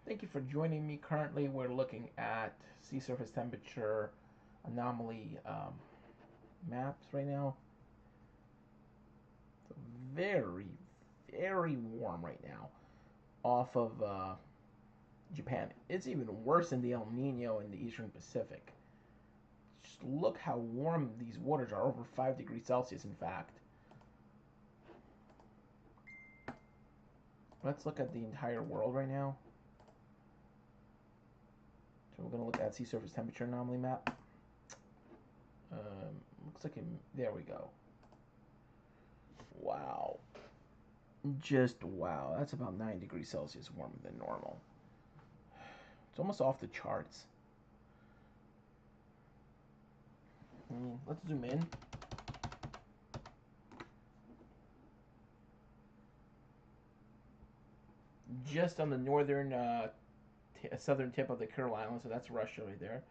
Thank you for joining me. Currently, we're looking at sea surface temperature anomaly maps right now. So very, very warm right now off of Japan. It's even worse than the El Nino in the Eastern Pacific. Just look how warm these waters are, over 5 degrees Celsius, in fact. Let's look at the entire world right now. So we're going to look at sea surface temperature anomaly map. Looks like there we go. Wow. Just wow. That's about 9 degrees Celsius warmer than normal. It's almost off the charts. Let's zoom in. Just on the northern, southern tip of the Kuril Island, so that's Russia right there.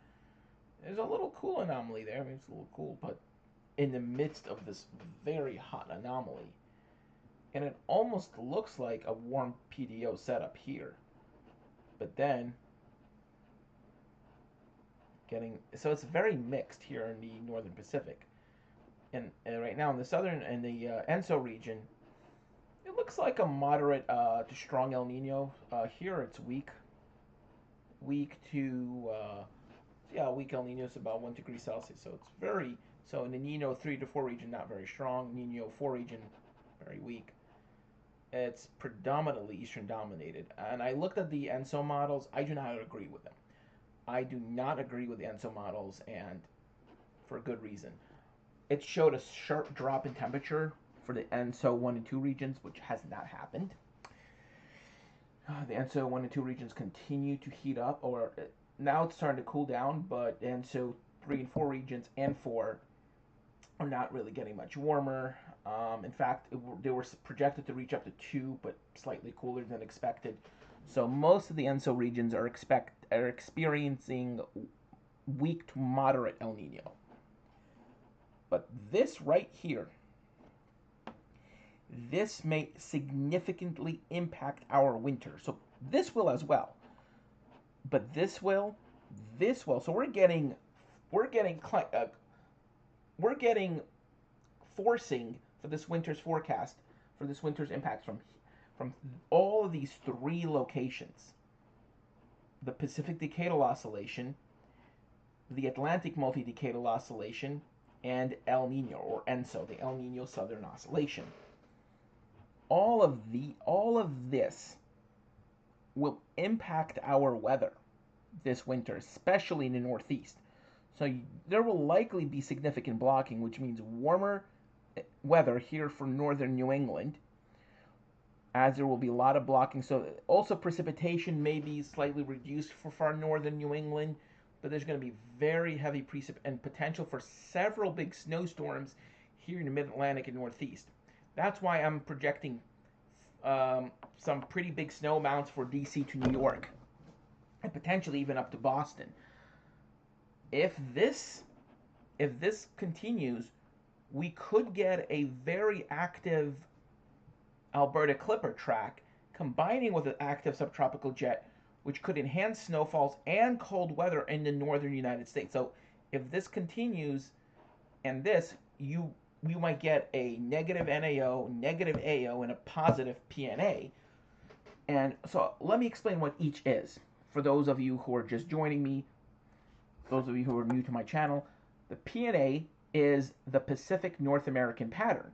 There's a little cool anomaly there. I mean, it's a little cool, but in the midst of this very hot anomaly, and it almost looks like a warm PDO setup here, but then so it's very mixed here in the northern Pacific, and right now in the southern and the ENSO region, it looks like a moderate to strong El Nino. Here it's weak to weak El Nino is about 1 degree Celsius. So it's so in the Nino 3 to 4 region, not very strong. Nino 4 region, very weak. It's predominantly Eastern dominated. And I looked at the ENSO models. I do not agree with them. I do not agree with the ENSO models, and for good reason. It showed a sharp drop in temperature for the ENSO 1 and 2 regions, which has not happened. The ENSO 1 and 2 regions continue to heat up, or now it's starting to cool down, but ENSO 3 and 4 regions and 4 are not really getting much warmer. In fact, they were projected to reach up to 2, but slightly cooler than expected. So most of the ENSO regions are experiencing weak to moderate El Nino. But this right here, this may significantly impact our winter. So this will as well. But this will. So we're getting forcing for this winter's forecast, for this winter's impacts from all of these three locations: the Pacific Decadal Oscillation, the Atlantic Multi-Decadal Oscillation, and El Nino, or ENSO, the El Nino Southern Oscillation. All of this will impact our weather this winter, especially in the Northeast. So there will likely be significant blocking, which means warmer weather here for northern New England, as there will be a lot of blocking. So also precipitation may be slightly reduced for far northern New England, but there's going to be very heavy precip and potential for several big snowstorms here in the Mid-Atlantic and Northeast. That's why I'm projecting some pretty big snow amounts for DC to New York, and potentially even up to Boston. If this continues, we could get a very active Alberta Clipper track combining with an active subtropical jet, which could enhance snowfalls and cold weather in the northern United States. So if this continues, and we might get a negative NAO, negative AO, and a positive PNA. And so let me explain what each is. For those of you who are just joining me, those of you who are new to my channel, the PNA is the Pacific North American pattern.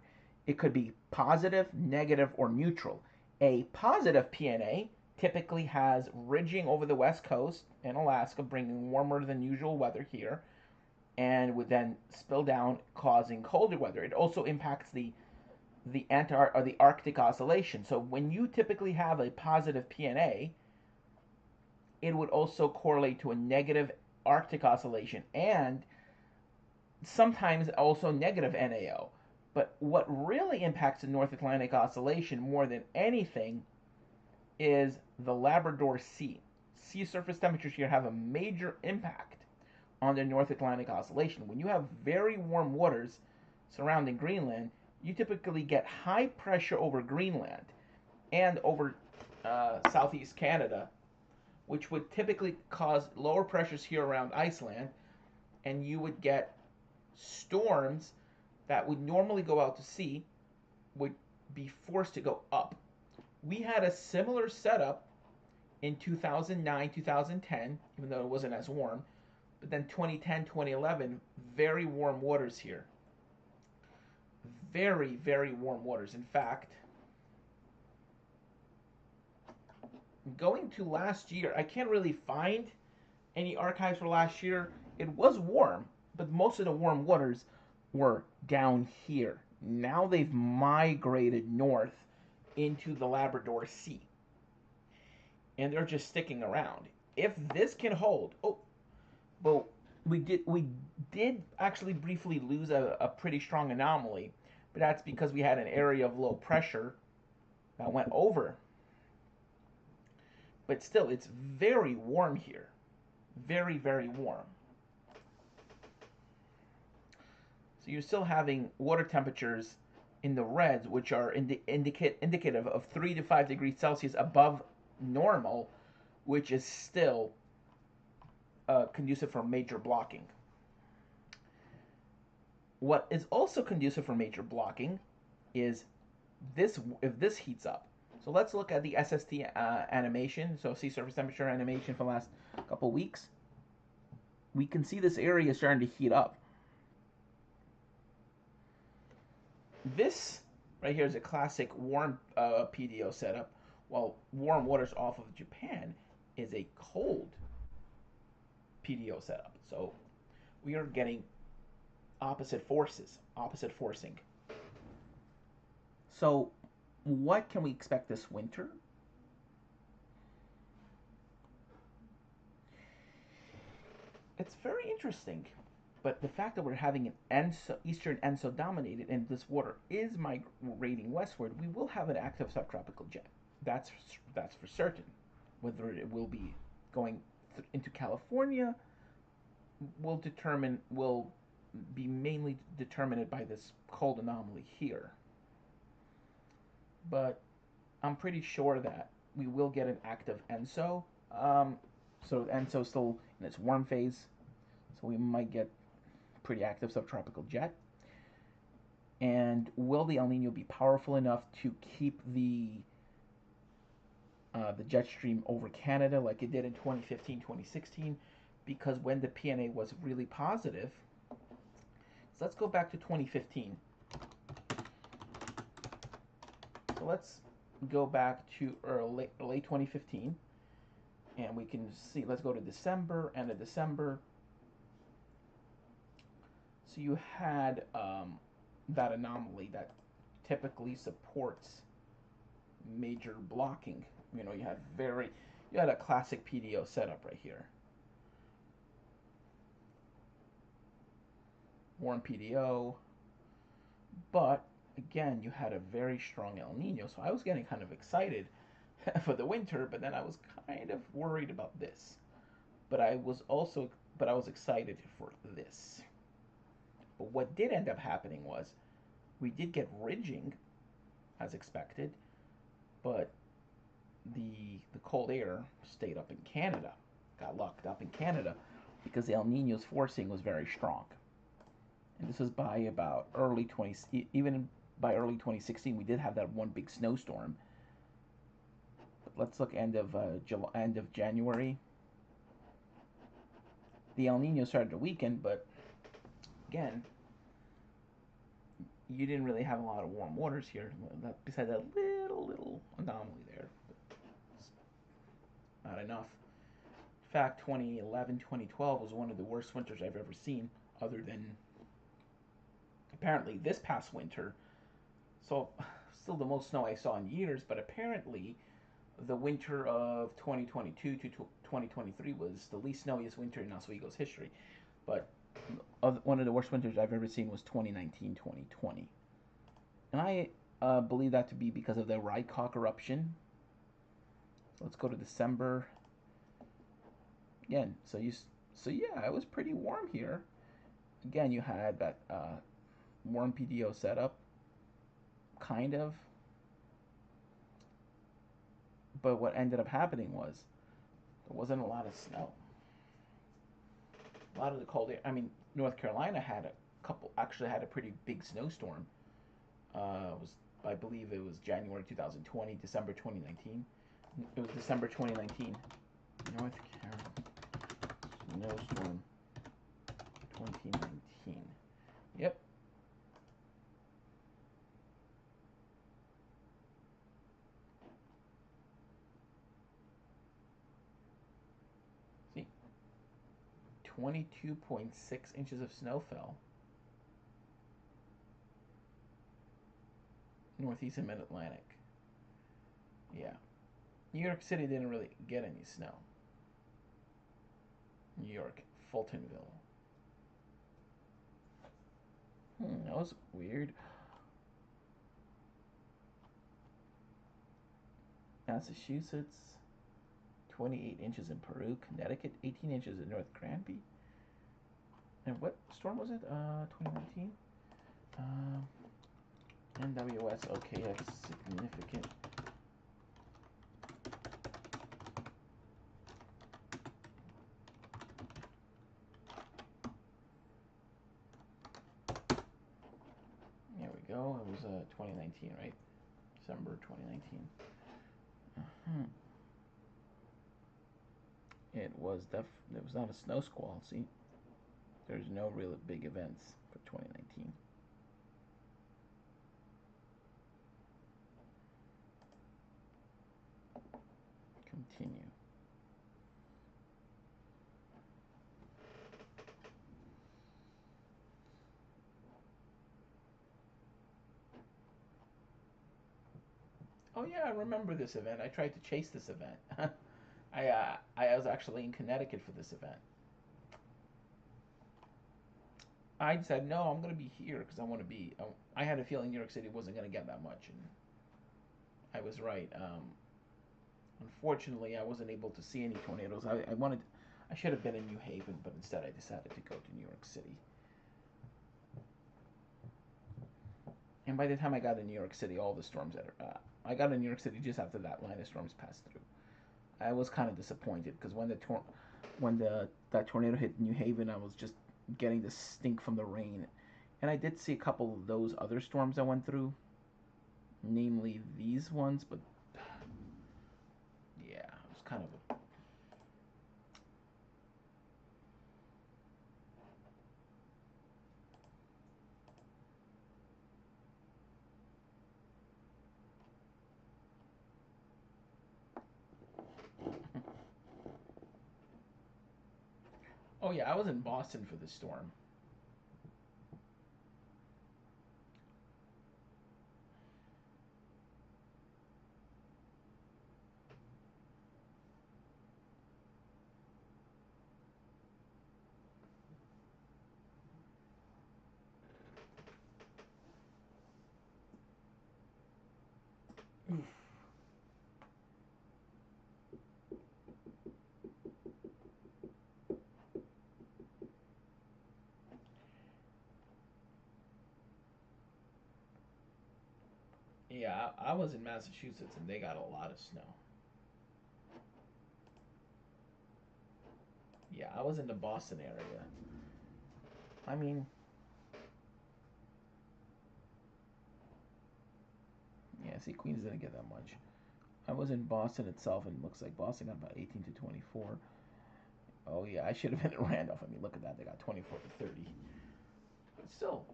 It could be positive, negative, or neutral. A positive PNA typically has ridging over the west coast and Alaska, bringing warmer than usual weather here, and would then spill down, causing colder weather. It also impacts the Arctic Oscillation. So when you typically have a positive PNA, it would also correlate to a negative Arctic Oscillation and sometimes also negative NAO. But what really impacts the North Atlantic Oscillation more than anything is the Labrador Sea. Sea surface temperatures here have a major impact on the North Atlantic Oscillation. When you have very warm waters surrounding Greenland, you typically get high pressure over Greenland and over southeast Canada, which would typically cause lower pressures here around Iceland, and you would get storms that would normally go out to sea would be forced to go up. We had a similar setup in 2009, 2010, even though it wasn't as warm. But then 2010, 2011, very warm waters here. Very, very warm waters. In fact, going to last year, I can't really find any archives for last year. It was warm, but most of the warm waters were down here. Now they've migrated north into the Labrador Sea. And they're just sticking around. If this can hold, well, we did actually briefly lose a pretty strong anomaly, but that's because we had an area of low pressure that went over. But still, it's very warm here. Very, very warm. So you're still having water temperatures in the reds, which are indicative of 3 to 5 degrees Celsius above normal, which is still conducive for major blocking. What is also conducive for major blocking is this, if this heats up. So let's look at the SST animation, so sea surface temperature animation for the last couple weeks. We can see this area starting to heat up. This right here is a classic warm PDO setup, while warm waters off of Japan is a cold PDO setup. So we are getting opposite forces, opposite forcing. So what can we expect this winter? It's very interesting, but the fact that we're having an eastern ENSO dominated and this water is migrating westward, we will have an active subtropical jet. That's for certain. Whether it will be going into California will be mainly determined by this cold anomaly here. But I'm pretty sure that we will get an active ENSO. So ENSO is still in its warm phase, so we might get pretty active subtropical jet. And will the El Nino be powerful enough to keep the jet stream over Canada like it did in 2015, 2016? Because when the PNA was really positive, so let's go back to 2015. So let's go back to late 2015, and we can see, let's go to December, end of December. So you had that anomaly that typically supports major blocking. You know, you had a classic PDO setup right here. Warm PDO, but again, you had a very strong El Nino, so I was getting kind of excited for the winter, but then I was kind of worried about this. But I was excited for this. But what did end up happening was we did get ridging as expected, but the cold air stayed up in Canada, got locked up in Canada because the El Nino's forcing was very strong. And this was by about even by early 2016, we did have that one big snowstorm. But let's look end of January. The El Nino started to weaken, but again, you didn't really have a lot of warm waters here, besides that little anomaly there. It's not enough. In fact, 2011, 2012 was one of the worst winters I've ever seen, other than apparently this past winter. So still the most snow I saw in years, but apparently the winter of 2022 to 2023 was the least snowiest winter in Oswego's history. But one of the worst winters I've ever seen was 2019, 2020. And I believe that to be because of the Rycock eruption. So let's go to December. Again, so yeah, it was pretty warm here. Again, you had that warm PDO setup, kind of. But what ended up happening was There wasn't a lot of snow. A lot of the cold air. I mean, North Carolina had a couple. Actually, had a pretty big snowstorm. It was, I believe, it was January 2020, December 2019. It was December 2019. North Carolina snowstorm 2019. Yep. See, 22.6 inches of snow fell. Northeast and Mid-Atlantic. Yeah. New York City didn't really get any snow. New York, Fultonville. That was weird. Massachusetts, 28 inches in Peru. Connecticut, 18 inches in North Granby. And what storm was it? 2019? NWS, okay, that's significant. There we go. It was 2019, right? December 2019. It was it was not a snow squall. See, there's no real big events for 2019. Continue. Oh yeah, I remember this event. I tried to chase this event. I was actually in Connecticut for this event. I said no, I'm gonna be here because I want to be. I had a feeling New York City wasn't gonna get that much, and I was right. Unfortunately, I wasn't able to see any tornadoes. I should have been in New Haven, but instead I decided to go to New York City. And by the time I got to New York City, all the storms I got to New York City just after that line of storms passed through. I was kind of disappointed because when that tornado hit New Haven, I was just getting the stink from the rain, and I did see a couple of those other storms I went through, namely these ones, but yeah, it was kind of a. Oh yeah, I was in Boston for this storm. Yeah, I was in Massachusetts and they got a lot of snow. Yeah, I was in the Boston area. I mean, yeah, see, Queens didn't get that much. I was in Boston itself, and it looks like Boston got about 18 to 24. Oh yeah, I should have been in Randolph. I mean, look at that. They got 24 to 30. But still,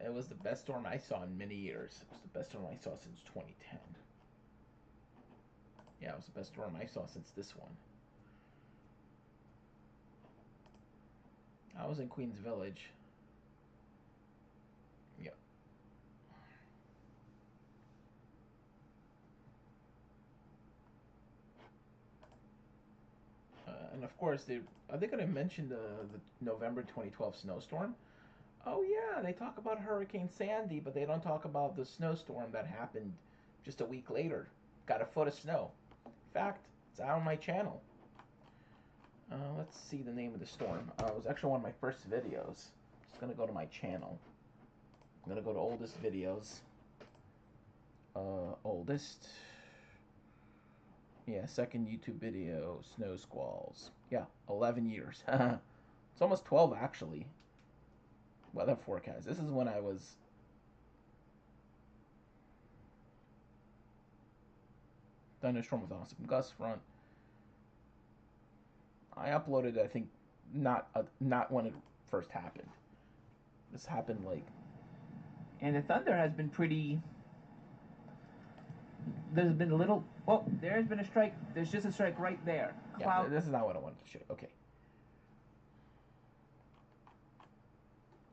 it was the best storm I saw in many years. It was the best storm I saw since 2010. Yeah, it was the best storm I saw since this one. I was in Queens Village. Yeah. And of course, are they going to mention the November 2012 snowstorm? Oh yeah, they talk about Hurricane Sandy, but they don't talk about the snowstorm that happened just a week later. Got a foot of snow. In fact, it's out on my channel. Let's see the name of the storm. It was actually one of my first videos. Just gonna go to my channel. I'm gonna go to oldest videos. Oldest. Yeah, second YouTube video, snow squalls. Yeah, 11 years. It's almost 12 actually. Weather forecast. This is when I was thunderstorm with awesome gust front. I uploaded, I think, not when it first happened. This happened like, and the thunder has been pretty. There's been a little. Oh, there's been a strike. There's just a strike right there. Cloud. Yeah, this is not what I wanted to show. Okay.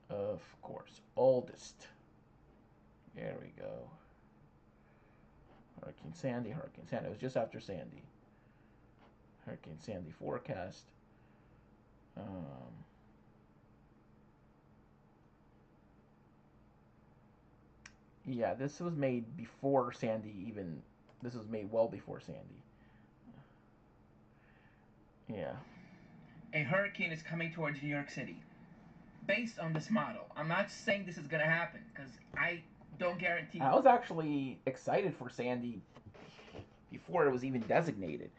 Of course, oldest. There we go. Hurricane Sandy. Hurricane Sandy. It was just after Sandy. Hurricane Sandy forecast. Yeah, this was made before Sandy even. This was made well before Sandy. Yeah. A hurricane is coming towards New York City. Based on this model, I'm not saying this is going to happen because I don't guarantee. I was actually excited for Sandy before it was even designated.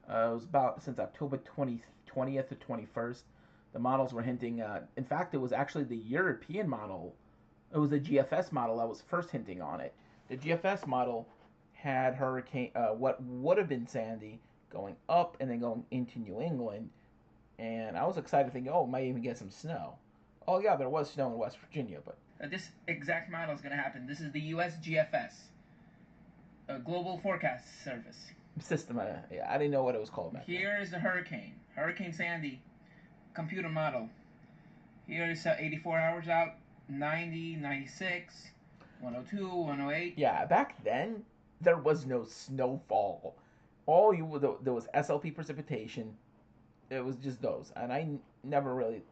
It was about since October 20th to 21st. The models were hinting. In fact, it was actually the European model. It was the GFS model that was first hinting on it. The GFS model had hurricane, what would have been Sandy, going up and then going into New England. And I was excited thinking, oh, might even get some snow. Oh, yeah, there was snow in West Virginia, but... this exact model is going to happen. This is the US GFS, a Global Forecast Service. System, yeah, I didn't know what it was called back then. Here is the hurricane. Hurricane Sandy, computer model. Here is 84 hours out, 90, 96, 102, 108. Yeah, back then, there was no snowfall. There was SLP precipitation. It was just those. And I never really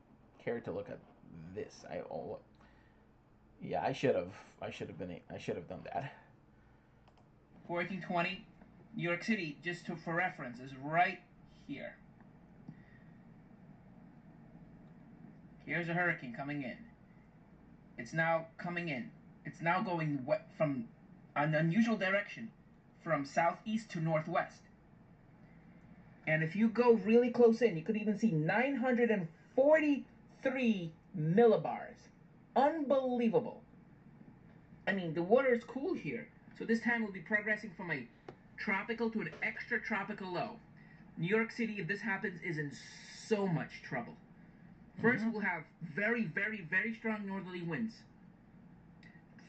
cared to look at this. I should have done that. 1420, New York City, for reference, is right here. Here's a hurricane coming in. It's now coming in. It's now going from an unusual direction, from southeast to northwest. And if you go really close in, you could even see 943 millibars. Unbelievable. I mean, the water is cool here. So this time we'll be progressing from a tropical to an extra tropical low. New York City, if this happens, is in so much trouble. First, we'll have very, very, very strong northerly winds.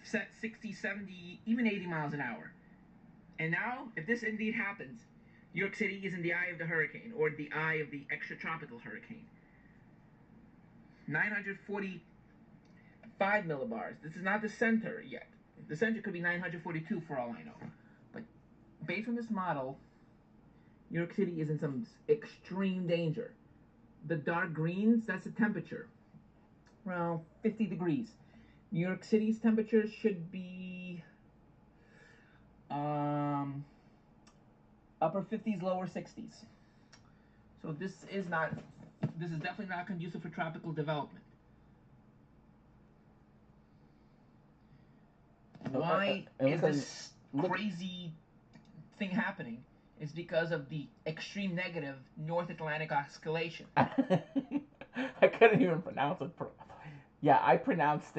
Set 60, 70, even 80 miles an hour. And now, if this indeed happens, New York City is in the eye of the hurricane, or the eye of the extratropical hurricane. 945 millibars. This is not the center yet. The center could be 942 for all I know. But based on this model, New York City is in some extreme danger. The dark greens, that's the temperature. Around 50 degrees. New York City's temperature should be upper 50s, lower 60s. So this is definitely not conducive for tropical development. Why is this crazy thing happening? Is because of the extreme negative North Atlantic oscillation. I couldn't even pronounce it. Yeah, I pronounced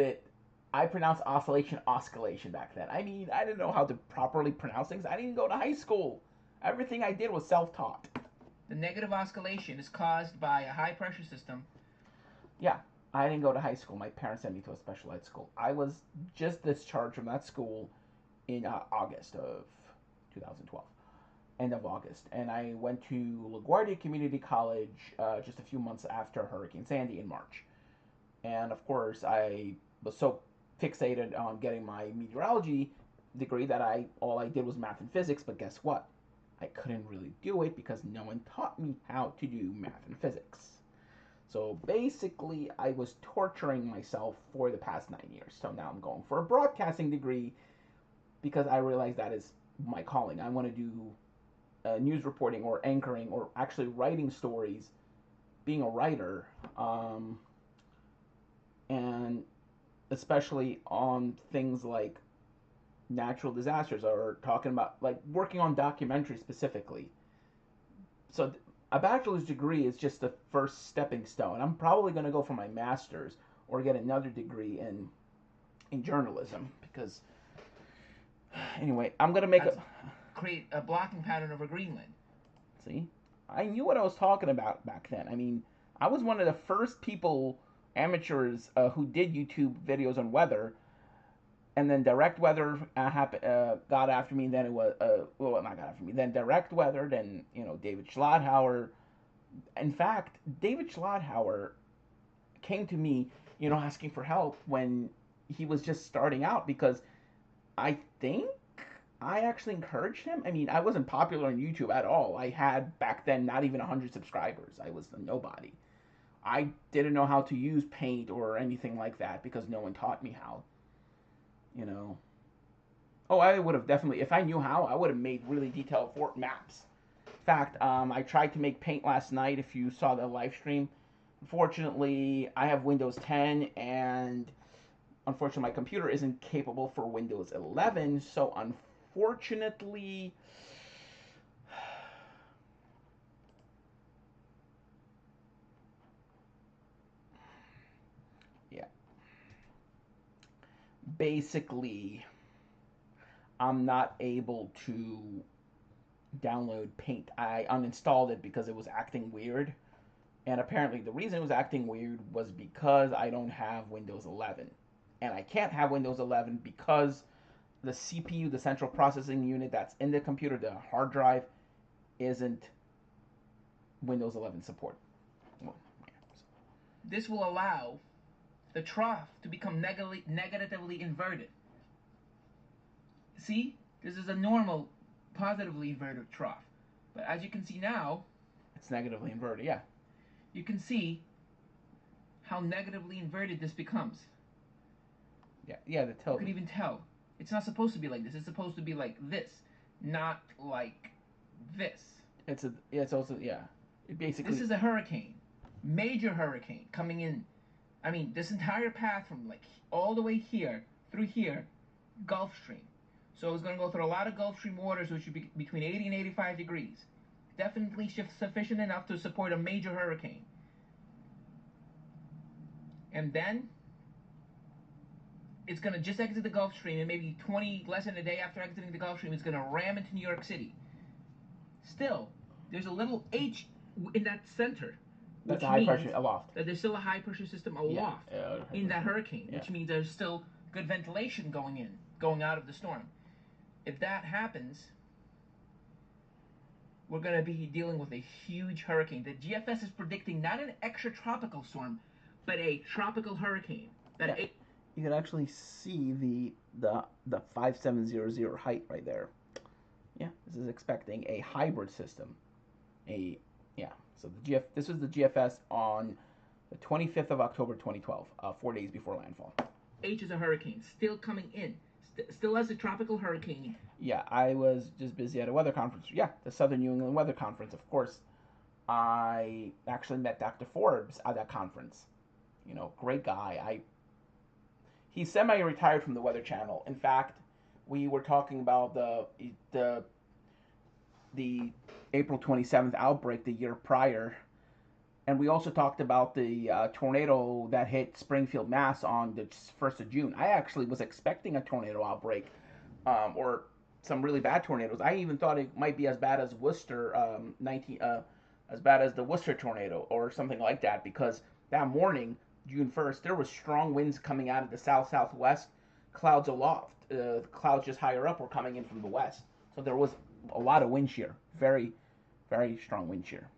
oscillation back then. I mean, I didn't know how to properly pronounce things. I didn't go to high school. Everything I did was self-taught. The negative oscillation is caused by a high-pressure system. Yeah, I didn't go to high school. My parents sent me to a special ed school. I was just discharged from that school in August of 2012. End of August. And I went to LaGuardia Community College just a few months after Hurricane Sandy in March. And of course, I was so fixated on getting my meteorology degree that all I did was math and physics. But guess what? I couldn't really do it because no one taught me how to do math and physics. So basically, I was torturing myself for the past 9 years. So now I'm going for a broadcasting degree because I realize that is my calling. I want to do news reporting or anchoring or actually writing stories, being a writer, and especially on things like natural disasters or talking about like working on documentaries specifically. So a bachelor's degree is just the first stepping stone. I'm probably going to go for my master's or get another degree in journalism because anyway, I'm going to make create a blocking pattern over Greenland. See, I knew what I was talking about back then. I mean, I was one of the first people, amateurs, who did YouTube videos on weather, and then direct weather got after me. Then it was well, not got after me. Then direct weather. Then David Schlotthauer. In fact, David Schlotthauer came to me, asking for help when he was just starting out because I think I actually encouraged him. I mean, I wasn't popular on YouTube at all. I had back then not even 100 subscribers. I was a nobody. I didn't know how to use Paint or anything like that because no one taught me how. You know. Oh, I would have definitely, if I knew how, I would have made really detailed fort maps. In fact, I tried to make Paint last night. If you saw the live stream, unfortunately, I have Windows 10 and unfortunately my computer isn't capable for Windows 11. So unfortunately, yeah, basically, I'm not able to download Paint. I uninstalled it because it was acting weird. And apparently, the reason it was acting weird was because I don't have Windows 11. And I can't have Windows 11 because the CPU, the central processing unit that's in the computer, the hard drive, isn't Windows 11 support. Well, yeah. This will allow the trough to become negatively inverted. See, this is a normal positively inverted trough. But as you can see now, it's negatively inverted, yeah. You can see how negatively inverted this becomes. Yeah, the tilt. You can even tell. It's not supposed to be like this. It's supposed to be like this, not like this. It's also, yeah. It basically. This is a hurricane, major hurricane coming in. I mean, this entire path from like all the way here through here, Gulf Stream. So it's going to go through a lot of Gulf Stream waters, which would be between 80 and 85 degrees. Definitely sufficient enough to support a major hurricane. And then it's going to just exit the Gulf Stream, and maybe less than a day after exiting the Gulf Stream, it's going to ram into New York City. Still, there's a little H in that center. That's a high pressure aloft. That there's still a high pressure system aloft in that hurricane, which means there's still good ventilation going out of the storm. If that happens, we're going to be dealing with a huge hurricane. The GFS is predicting not an extratropical storm, but a tropical hurricane. You can actually see the 5700 height right there. Yeah, this is expecting a hybrid system. So this was the GFS on the 25th of October 2012, 4 days before landfall. H is a hurricane, still coming in. Still as a tropical hurricane. Yeah, I was just busy at a weather conference. Yeah, the Southern New England Weather Conference, of course. I actually met Dr. Forbes at that conference. Great guy. He's semi-retired from the Weather Channel. In fact, we were talking about the April 27th outbreak the year prior, and we also talked about the tornado that hit Springfield, Mass. On the 1st of June. I actually was expecting a tornado outbreak, or some really bad tornadoes. I even thought it might be as bad as Worcester, as bad as the Worcester tornado or something like that, because that morning, June 1st, there was strong winds coming out of the south-southwest, clouds aloft. Clouds just higher up were coming in from the west. So there was a lot of wind shear. Very, very strong wind shear.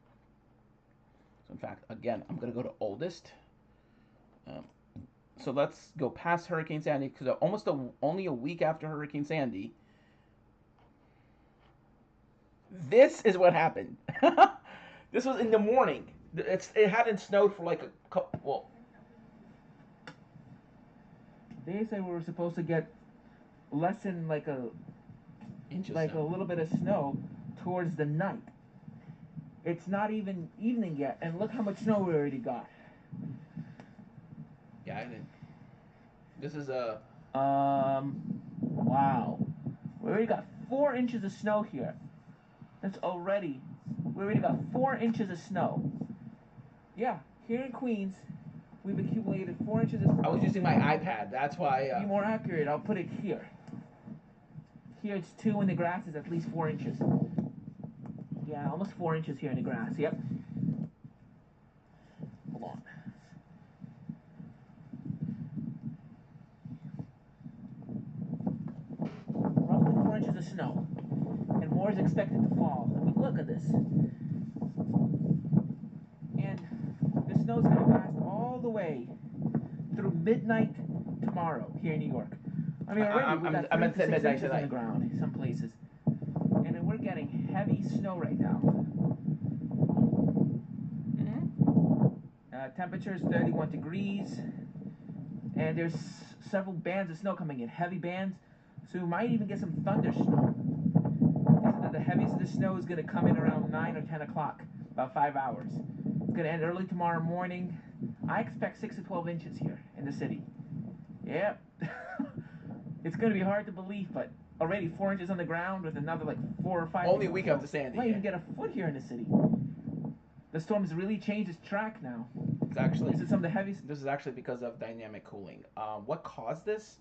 So in fact, again, I'm going to go to oldest. So let's go past Hurricane Sandy, because only a week after Hurricane Sandy, this is what happened. This was in the morning. It hadn't snowed for like a couple. Well, they said we were supposed to get less than like a little bit of snow towards the night. It's not even evening yet, and look how much snow we already got. Yeah, I didn't. This is a Wow. We already got 4 inches of snow here. We already got 4 inches of snow. Yeah, here in Queens, we've accumulated 4 inches of snow. I was using my iPad. That's why. To be more accurate, I'll put it here. Here it's 2, and the grass is at least 4 inches. Yeah, almost 4 inches here in the grass. Yep. Hold on. Roughly 4 inches of snow. And more is expected to fall. I mean, look at this. And the snow's going to last all the way through midnight tomorrow here in New York. I mean, already we got 3 to 6 inches on the ground in some places. And then we're getting heavy snow right now. Temperature is 31 degrees. And there's several bands of snow coming in, heavy bands. So we might even get some thunder snow. The heaviest of the snow is going to come in around 9 or 10 o'clock, about 5 hours. It's going to end early tomorrow morning. I expect 6 to 12 inches here in the city. Yep. It's going to be hard to believe, but already 4 inches on the ground with another like 4 or 5. Only a week after Sandy. Might even get a foot here in the city. The storm has really changed its track now. It's actually. This is some of the heaviest. This is actually because of dynamic cooling. What caused this?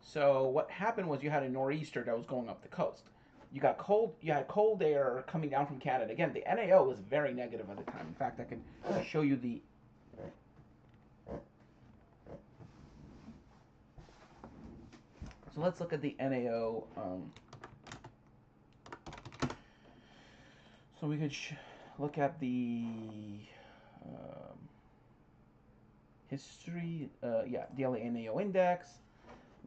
So what happened was you had a nor'easter that was going up the coast. You got cold. You had cold air coming down from Canada. Again, the NAO was very negative at the time. In fact, I can show you the. So let's look at the NAO. So we could look at the history. Yeah, daily NAO index.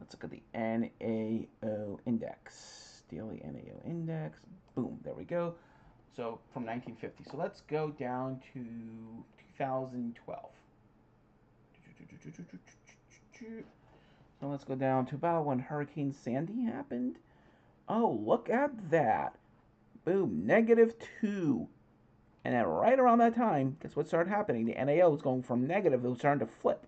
Let's look at the NAO index. Daily NAO index. Boom, there we go. So from 1950. So let's go down to 2012. So let's go down to about when Hurricane Sandy happened. Oh, look at that. Boom, -2. And then right around that time, guess what started happening? The NAO was going from negative, it was starting to flip.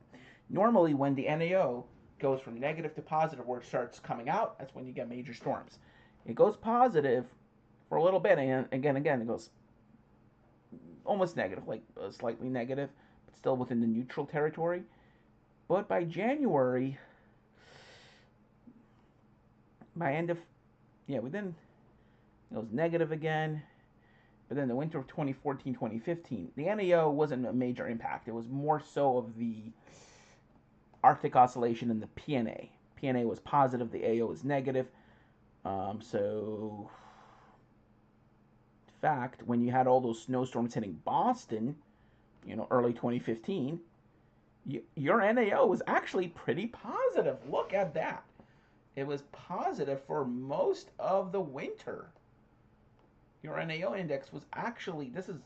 Normally when the NAO goes from negative to positive, where it starts coming out, that's when you get major storms. It goes positive for a little bit, and again, it goes almost negative, like slightly negative, but still within the neutral territory. But by January, by end of, within, it was negative again. But then the winter of 2014-2015, the NAO wasn't a major impact. It was more so of the Arctic Oscillation and the PNA. PNA was positive, the AO was negative. So, in fact, when you had all those snowstorms hitting Boston, early 2015, your NAO was actually pretty positive. Look at that. It was positive for most of the winter. Your NAO index was actually, this is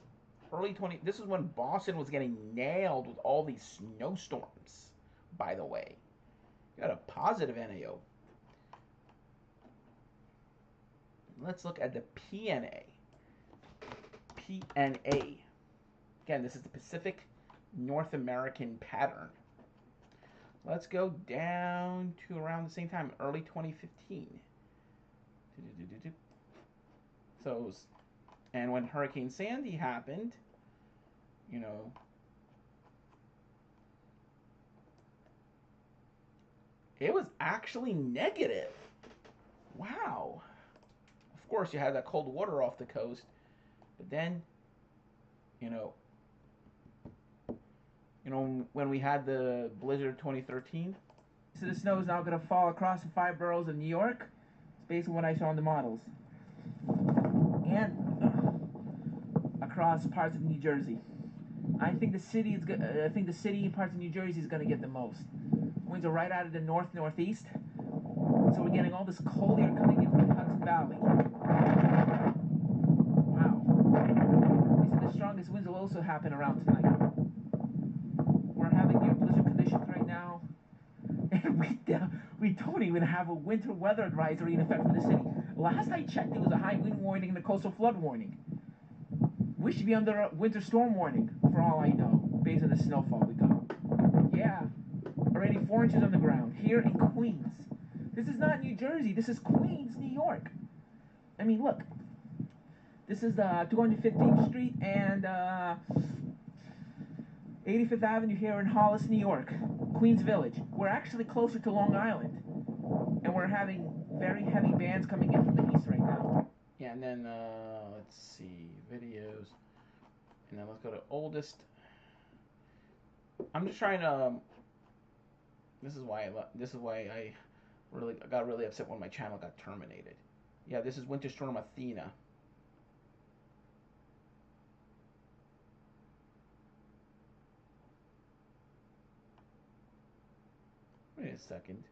when Boston was getting nailed with all these snowstorms, by the way. You got a positive NAO. Let's look at the PNA. PNA. Again, this is the Pacific North American pattern. Let's go down to around the same time, early 2015. So, and when Hurricane Sandy happened, it was actually negative. Wow. Of course, you had that cold water off the coast, but then, when we had the blizzard of 2013. So the snow is now going to fall across the 5 boroughs of New York. It's basically what I saw in the models. And across parts of New Jersey. I think the city and parts of New Jersey is going to get the most. Winds are right out of the northeast, so we're getting all this cold air coming in from the Hudson Valley. Wow. These are the strongest winds will also happen around tonight. We're having near blizzard conditions right now, and we don't even have a winter weather advisory in effect for the city. Last I checked, there was a high wind warning and a coastal flood warning. We should be under a winter storm warning, for all I know, based on the snowfall we got. Yeah, already 4 inches on the ground here in Queens. This is not New Jersey. This is Queens, New York. I mean, look. This is 215th Street and 85th Avenue here in Hollis, New York. Queens Village. We're actually closer to Long Island. And we're having very heavy bands coming in from the east right now. Yeah, and then let's see videos, and then let's go to oldest. I'm just trying to. This is why I really got really upset when my channel got terminated. Yeah, this is Winter Storm Athena. Wait a second.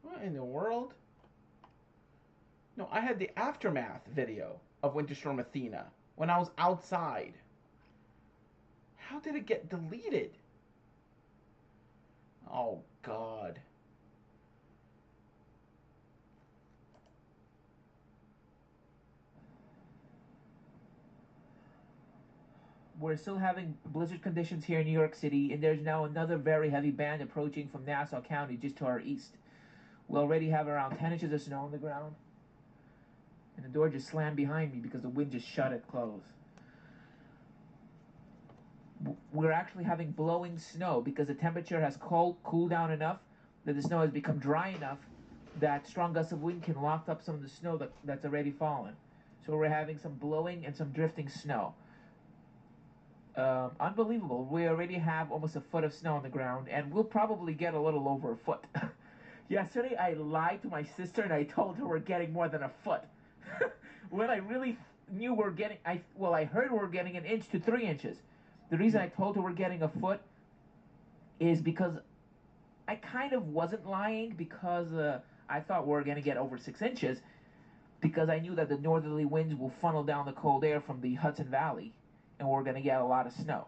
What in the world? No, I had the aftermath video of Winter Storm Athena when I was outside. How did it get deleted? Oh, God. We're still having blizzard conditions here in New York City, and there's now another very heavy band approaching from Nassau County just to our east. We already have around 10 inches of snow on the ground. And the door just slammed behind me because the wind just shut it closed. We're actually having blowing snow because the temperature has cooled down enough that the snow has become dry enough that strong gusts of wind can lock up some of the snow that's already fallen. So we're having some blowing and some drifting snow. Unbelievable. We already have almost a foot of snow on the ground, and we'll probably get a little over a foot. Yesterday, I lied to my sister, and I told her we're getting more than a foot. When I really knew we're getting, I heard we're getting an inch to 3 inches. The reason I told her we're getting a foot is because I kind of wasn't lying, because I thought we were going to get over 6 inches, because I knew that the northerly winds will funnel down the cold air from the Hudson Valley, and we're going to get a lot of snow.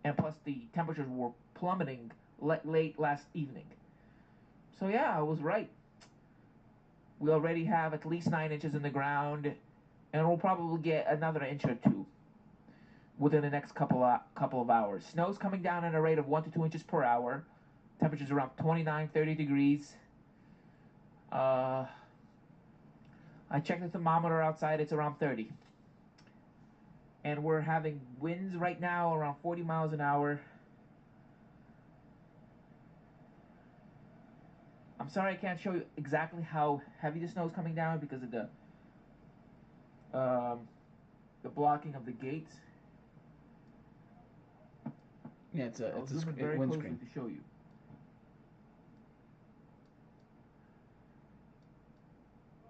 And plus, the temperatures were plummeting late last evening. So yeah, I was right. We already have at least 9 inches in the ground, and we'll probably get another inch or two within the next couple of hours. Snow's coming down at a rate of 1 to 2 inches per hour. Temperatures around 29, 30 degrees. I checked the thermometer outside, it's around 30. And we're having winds right now around 40 miles an hour. I'm sorry I can't show you exactly how heavy the snow is coming down because of the blocking of the gates. Yeah, it's a very windscreen. closely to show you.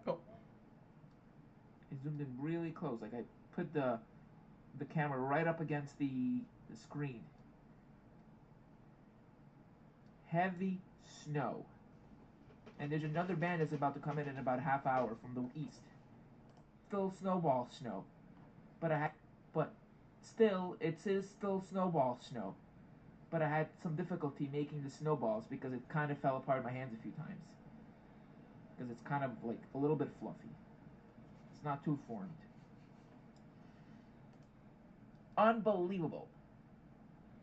Oh. I zoomed in really close. Like I put the camera right up against the screen. Heavy snow. And there's another band that's about to come in about a half hour from the east. Still snowball snow. But still, it is still snowball snow. But I had some difficulty making the snowballs because it kind of fell apart in my hands a few times. Because it's kind of like a little bit fluffy. It's not too formed. Unbelievable.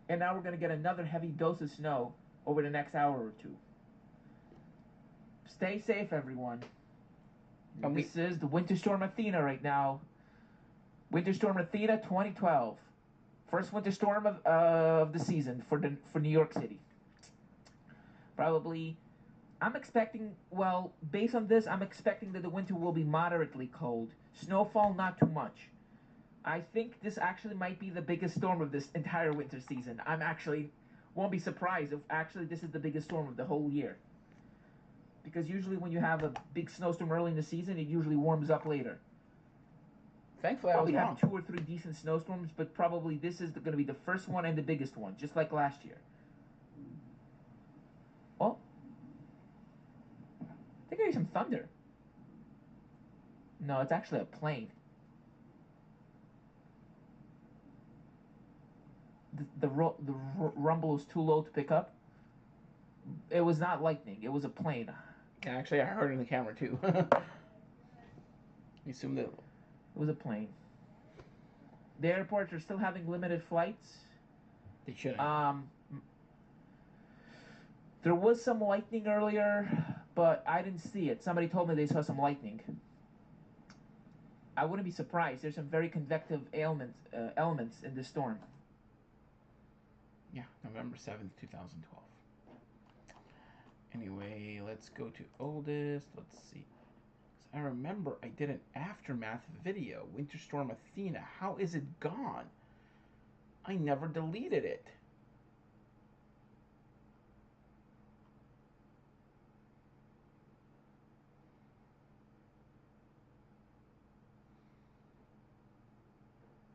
And now we're going to get another heavy dose of snow over the next hour or two. Stay safe, everyone. And this is the Winter Storm Athena right now. Winter Storm Athena 2012. First winter storm of the season for New York City. Probably, I'm expecting, well, based on this, I'm expecting that the winter will be moderately cold. Snowfall, not too much. I think this actually might be the biggest storm of this entire winter season. I'm actually, won't be surprised if actually this is the biggest storm of the whole year. Because usually when you have a big snowstorm early in the season, it usually warms up later. Thankfully, I was wrong. We have 2 or 3 decent snowstorms, but probably this is going to be the first one and the biggest one, just like last year. Oh. I think I hear some thunder. No, it's actually a plane. The rumble was too low to pick up. It was not lightning. It was a plane. Actually, I heard it in the camera, too. You assume that... It was a plane. The airports are still having limited flights. They shouldn't. There was some lightning earlier, but I didn't see it. Somebody told me they saw some lightning. I wouldn't be surprised. There's some very convective elements in this storm. Yeah, November 7th, 2012. Anyway, let's go to oldest. Let's see. I remember I did an aftermath video, Winter Storm Athena. How is it gone? I never deleted it.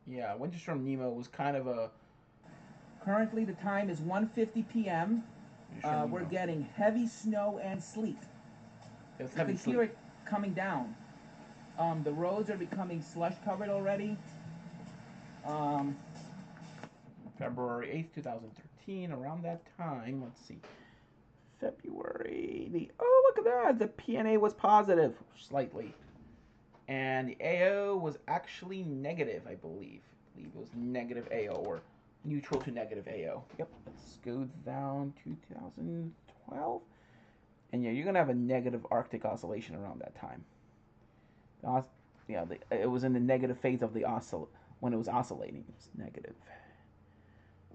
Yeah, Winter Storm Nemo was kind of a... Currently, the time is 1:50 p.m. We're getting heavy snow and sleet. It's You heavy can sleet. hear it coming down. The roads are becoming slush covered already. February 8th, 2013, around that time. Let's see. February, oh, look at that. The PNA was positive, slightly. And the AO was actually negative, I believe. I believe it was negative AO, or neutral to negative AO. Yep, let's go down to 2012. And yeah, you're going to have a negative Arctic oscillation around that time. It was in the negative phase of the when it was oscillating. It's negative.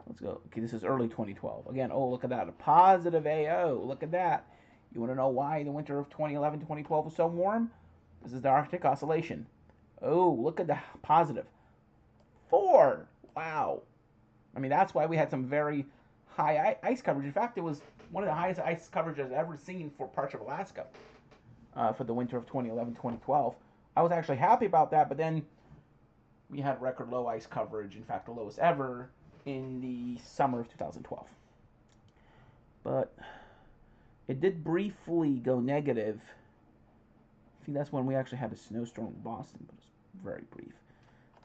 Let's go. Okay, this is early 2012. Again, oh, look at that. A positive AO. Look at that. You want to know why the winter of 2011 2012 was so warm? This is the Arctic oscillation. Oh, look at the positive. 4. Wow. I mean, that's why we had some very high ice coverage. In fact, it was one of the highest ice coverage I've ever seen for parts of Alaska for the winter of 2011 2012. I was actually happy about that, but then we had record low ice coverage. In fact, the lowest ever in the summer of 2012. But it did briefly go negative. I think that's when we actually had a snowstorm in Boston, but it's very brief.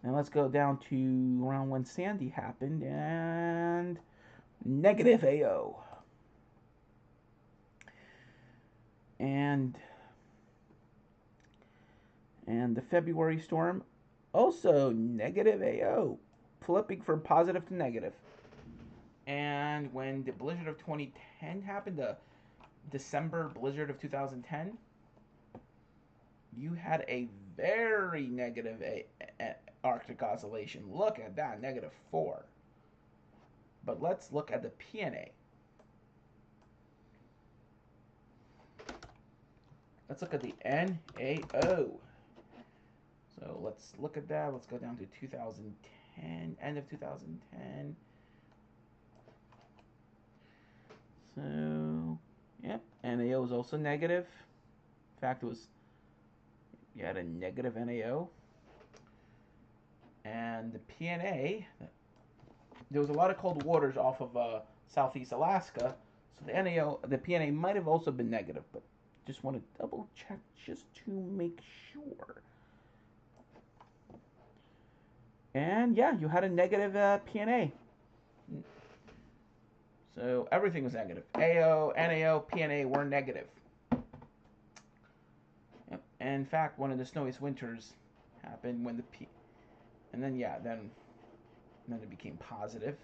Now let's go down to around when Sandy happened, and negative AO. And the February storm, also negative AO, flipping from positive to negative. And when the blizzard of 2010 happened, the December blizzard of 2010, you had a very negative Arctic oscillation. Look at that, negative 4. But let's look at the PNA. Let's look at the NAO. So let's look at that. Let's go down to 2010, end of 2010. So, yep, NAO is also negative. In fact, you had a negative NAO. And the PNA, there was a lot of cold waters off of southeast Alaska, so the PNA might have also been negative, but just want to double check just to make sure. And yeah, you had a negative PNA. So everything was negative. AO, NAO, PNA were negative. Yep. And in fact, one of the snowiest winters happened when and then it became positive.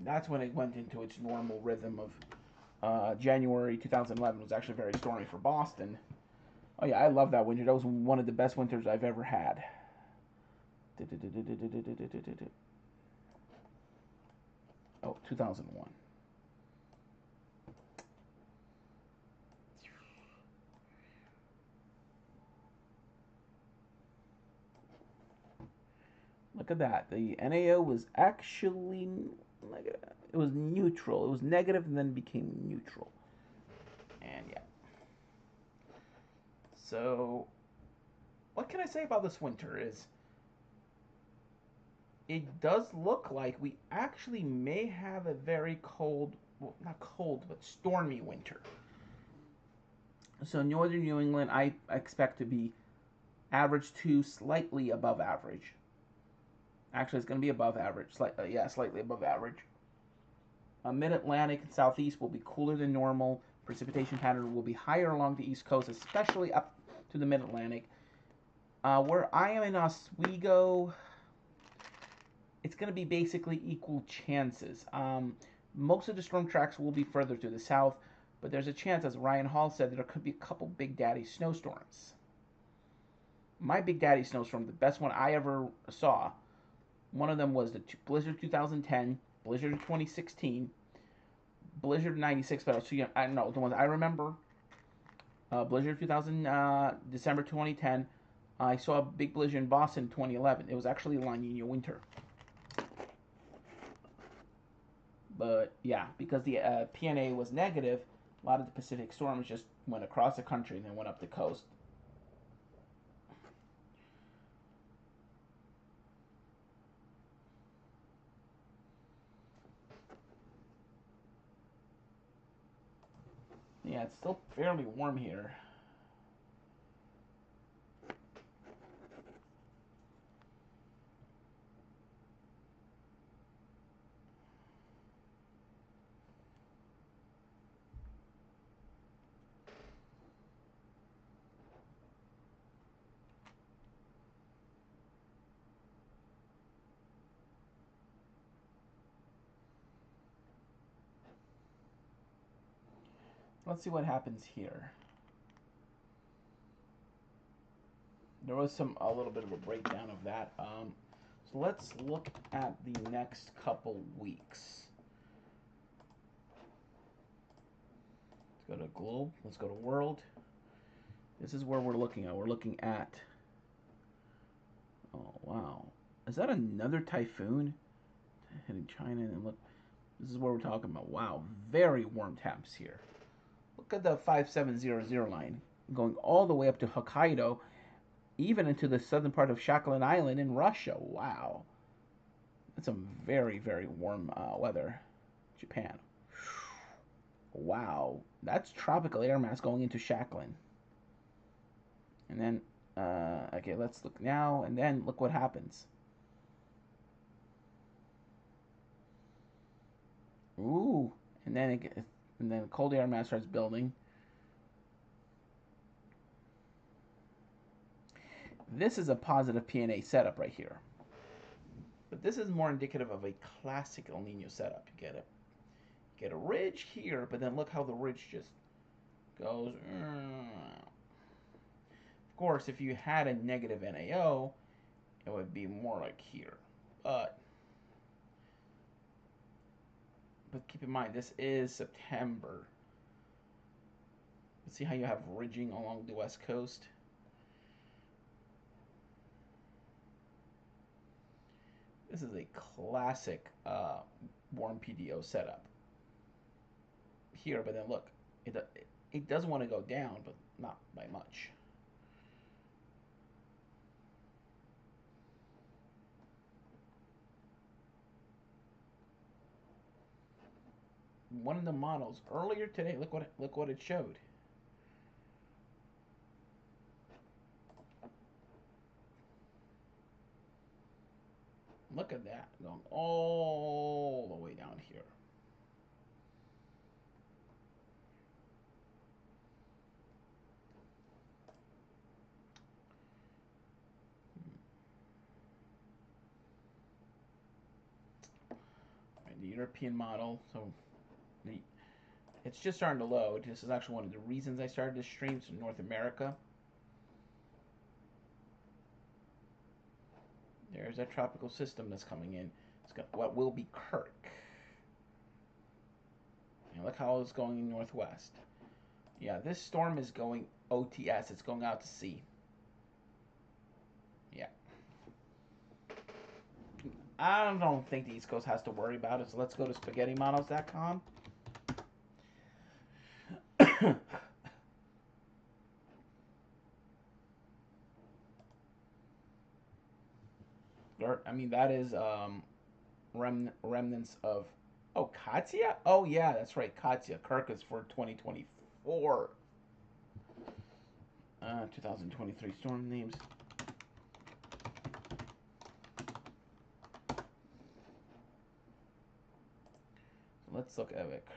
That's when it went into its normal rhythm of January 2011 was actually very stormy for Boston. Oh yeah, I love that winter. That was one of the best winters I've ever had. Oh, 2001. Look at that. The NAO was actually it was neutral. It was negative and then became neutral. And yeah. So, what can I say about this winter is it does look like we actually may have a very cold, well, not cold, but stormy winter. So northern New England, I expect to be average to slightly above average. Actually, it's going to be above average. Slightly above average. Mid-Atlantic and Southeast will be cooler than normal. Precipitation pattern will be higher along the East Coast, especially up to the Mid-Atlantic. Where I am in Oswego, it's going to be basically equal chances. Most of the storm tracks will be further to the south, but there's a chance, as Ryan Hall said, that there could be a couple Big Daddy snowstorms. My Big Daddy snowstorm, the best one I ever saw, one of them was the Blizzard 2010, Blizzard 2016, Blizzard 96, but I don't know, the ones I remember, Blizzard 2000, December 2010. I saw a big blizzard in Boston 2011. It was actually La Nina winter. But yeah, because the PNA was negative, a lot of the Pacific storms just went across the country and then went up the coast. Yeah, it's still fairly warm here. Let's see what happens here. There was a little bit of a breakdown of that. So let's look at the next couple weeks. Let's go to globe. Let's go to world. This is where we're looking at. We're looking at. Oh wow, is that another typhoon hitting China? And look, this is where we're talking about. Wow, very warm temps here. Look at the 5700 line going all the way up to Hokkaido, even into the southern part of Sakhalin Island in Russia. Wow. That's some very, very warm weather. Japan. Wow. That's tropical air mass going into Sakhalin. And then, okay, let's look now, and then look what happens. Ooh. And then cold air mass starts building. This is a positive PNA setup right here. But this is more indicative of a classic El Nino setup. You get a ridge here, but then look how the ridge just goes. Of course, if you had a negative NAO, it would be more like here. But keep in mind, this is September. See how you have ridging along the west coast? This is a classic warm PDO setup here, but then look, it does want to go down, but not by much. One of the models earlier today, look what it showed. Look at that, going all the way down here. Right, the European model, so it's just starting to load. This is actually one of the reasons I started this stream. So North America. There's that tropical system that's coming in. It's got what will be Kirk. And look how it's going in northwest. Yeah, this storm is going OTS. It's going out to sea. Yeah. I don't think the East Coast has to worry about it. So let's go to spaghettimonos.com. I mean, that is remnants of. Oh, Katya? Oh, yeah, that's right. Katya. Kirk is for 2024. 2023 storm names. Let's look at it.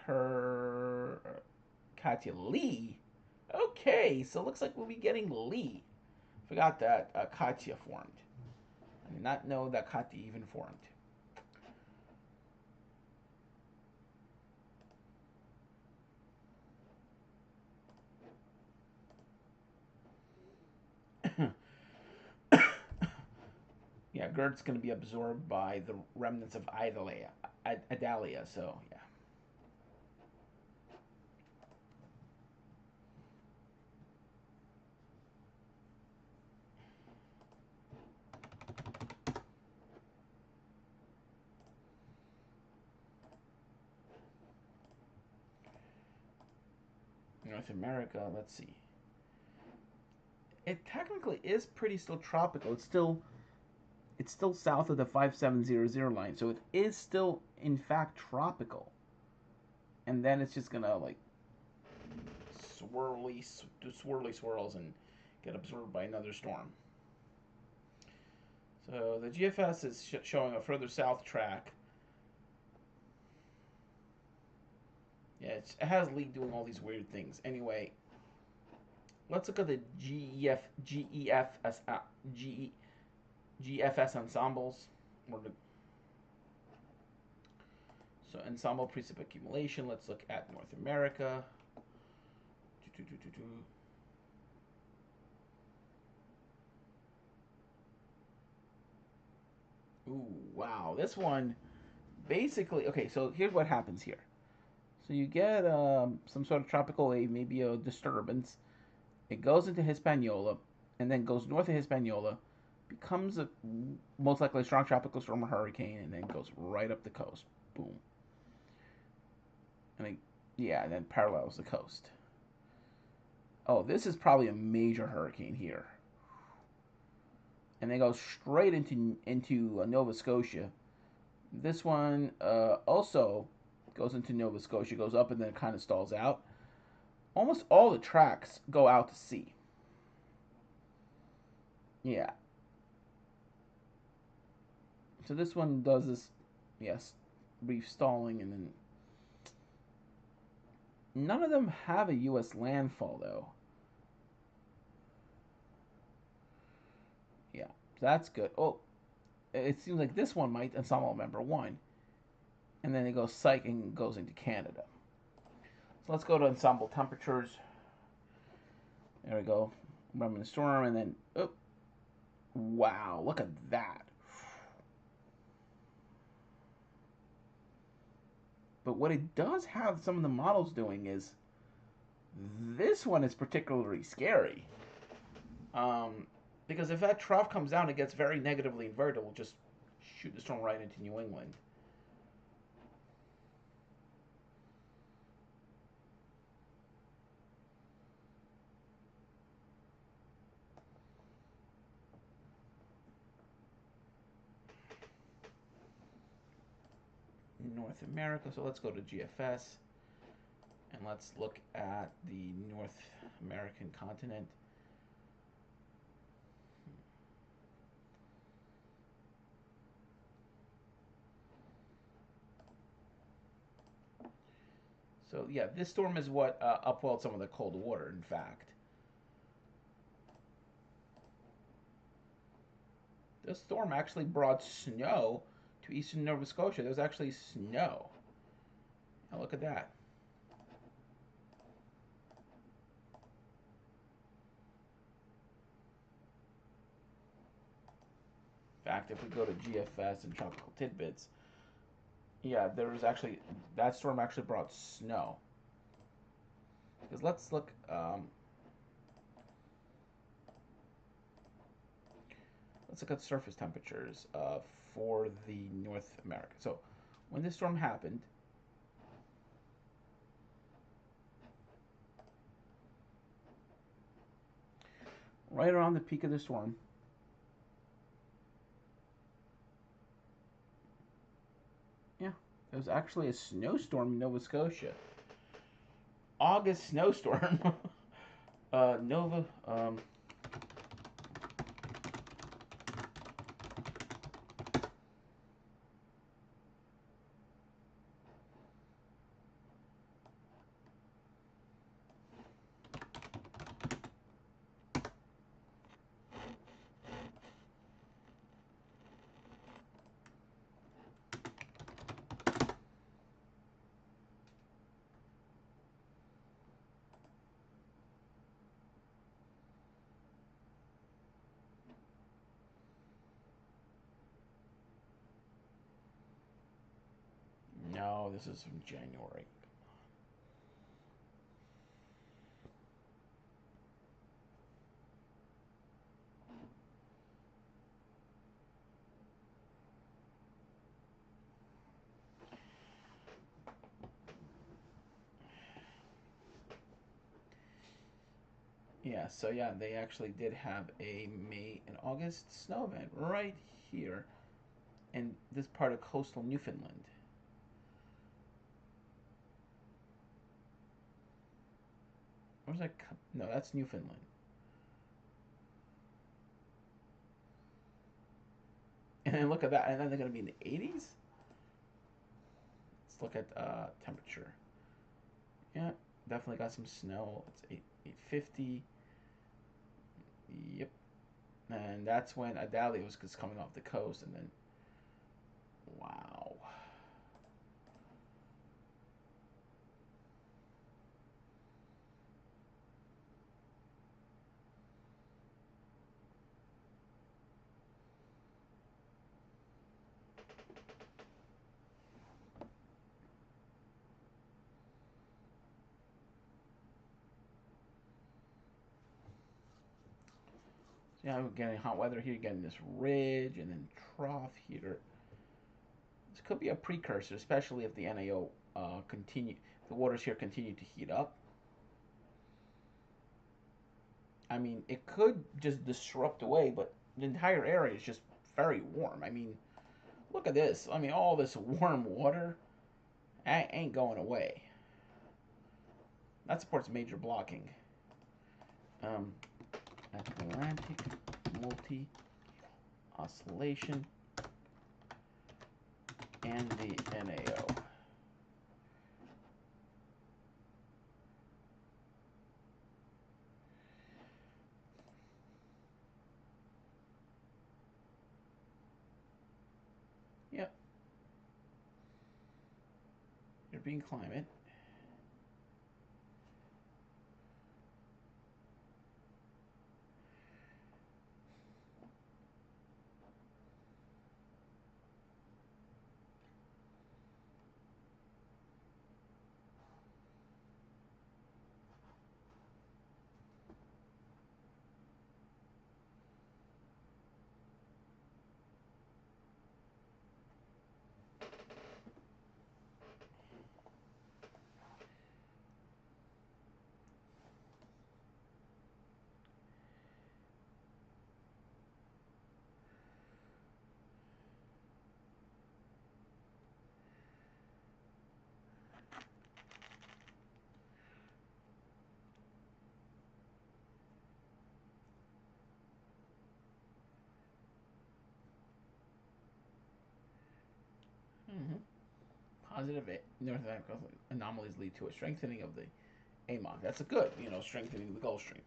Katya Lee. Okay, so it looks like we'll be getting Lee. Forgot that Katya formed. I did not know that Katya even formed. Yeah, Gert's going to be absorbed by the remnants of Idalia. So yeah. North America, let's see. It technically is pretty still tropical. It's still south of the 5700 line, so it is still in fact tropical. And then it's just gonna like do swirly swirls and get absorbed by another storm. So the GFS is showing a further south track. Yeah, it has Lee doing all these weird things. Anyway, let's look at the GFS ensembles. So ensemble precip accumulation. Let's look at North America. Ooh, wow. This one basically, okay, so here's what happens here. So you get some sort of tropical wave, maybe a disturbance. It goes into Hispaniola and then goes north of Hispaniola, becomes most likely a strong tropical storm or hurricane, and then goes right up the coast. Boom. And and then parallels the coast. Oh, this is probably a major hurricane here. And then goes straight into Nova Scotia. This one also goes into Nova Scotia, goes up and then kind of stalls out. Almost all the tracks go out to sea. Yeah. So this one does this, yes, brief stalling, and then none of them have a U.S. landfall though. Yeah, that's good. Oh, it seems like this one might ensemble member one, and then it goes psych and goes into Canada. So let's go to ensemble temperatures. There we go. Remember the storm, and then oh, wow, look at that. But what it does have some of the models doing is this one is particularly scary. Because if that trough comes down, it gets very negatively inverted. It will just shoot the storm right into New England. North America. So let's go to GFS and let's look at the North American continent. So yeah, this storm is what upwelled some of the cold water, in fact. This storm actually brought snow to eastern Nova Scotia. There was actually snow. Now look at that. In fact, if we go to GFS and tropical tidbits, yeah, there was actually, that storm actually brought snow. Because let's look, at surface temperatures for the North America. So when this storm happened, right around the peak of the storm, yeah, there was actually a snowstorm in Nova Scotia. August snowstorm. Nova. Oh, this is from January. Yeah, so yeah, they actually did have a May and August snow event right here in this part of coastal Newfoundland. Where's that? No, that's Newfoundland. And then look at that, and then they're gonna be in the 80s. Let's look at temperature. Yeah, definitely got some snow. It's 850. Yep. And that's when Adalia was just coming off the coast, and then wow. So yeah, we're getting hot weather here, getting this ridge and then trough here. This could be a precursor, especially if the NAO continue, the waters here continue to heat up. I mean, it could just disrupt away, but the entire area is just very warm. I mean, look at this. I mean, all this warm water ain't going away. That supports major blocking. Atlantic multi oscillation and the NAO. Yep. European climate. Mm-hmm. Positive North Atlantic anomalies lead to a strengthening of the AMOC. That's a good, strengthening the Gulf Stream.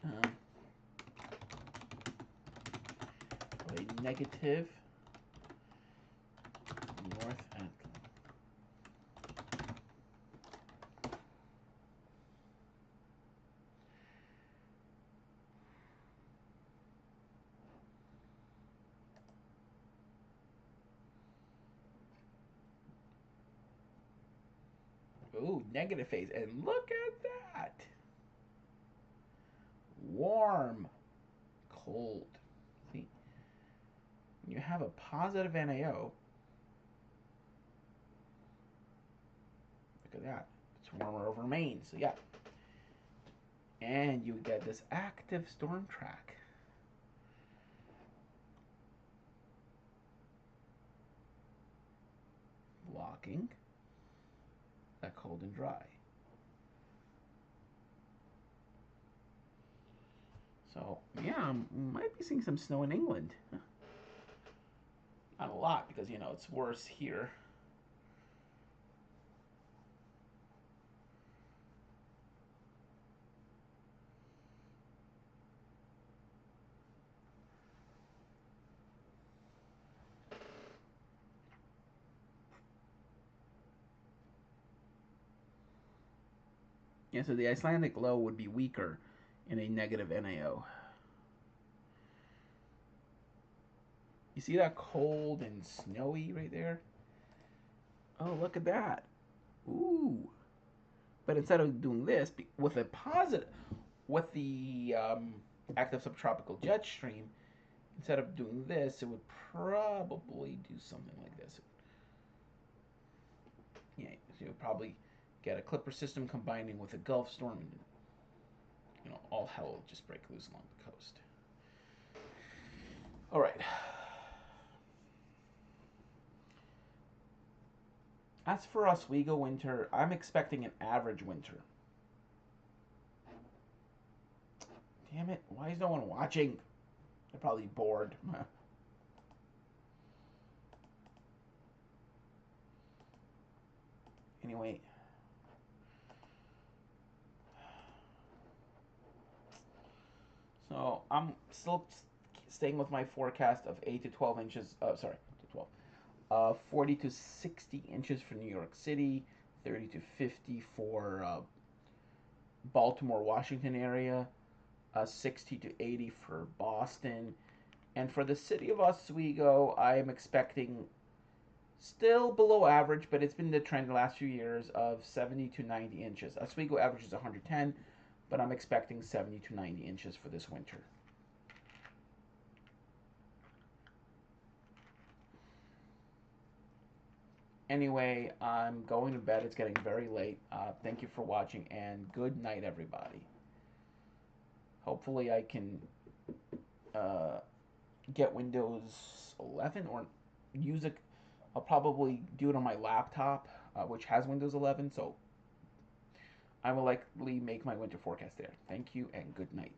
Um, a negative North Atlantic. Ooh, negative phase. And look at that. Warm, cold. See, when you have a positive NAO, look at that. It's warmer over Maine. So yeah. And you get this active storm track. Blocking that cold and dry. So yeah, might be seeing some snow in England. Not a lot because it's worse here. Yeah, so the Icelandic low would be weaker in a negative NAO. You see that cold and snowy right there? Oh, look at that. Ooh. But instead of doing this with a positive, with the active subtropical jet stream, instead of doing this, it would probably do something like this. Yeah, so you'll probably get a clipper system combining with a Gulf storm, and all hell will just break loose along the coast. All right. As for Oswego winter, I'm expecting an average winter. Damn it, why is no one watching? They're probably bored. Anyway. So I'm still staying with my forecast of 8 to 12 inches. Sorry, to 12. 40 to 60 inches for New York City, 30 to 50 for Baltimore, Washington area, 60 to 80 for Boston. And for the city of Oswego, I am expecting still below average, but it's been the trend the last few years of 70 to 90 inches. Oswego averages 110, but I'm expecting 70 to 90 inches for this winter. Anyway, I'm going to bed. It's getting very late. Thank you for watching, and good night, everybody. Hopefully I can get Windows 11 or use it. I'll probably do it on my laptop, which has Windows 11, so I will likely make my winter forecast there. Thank you, and good night.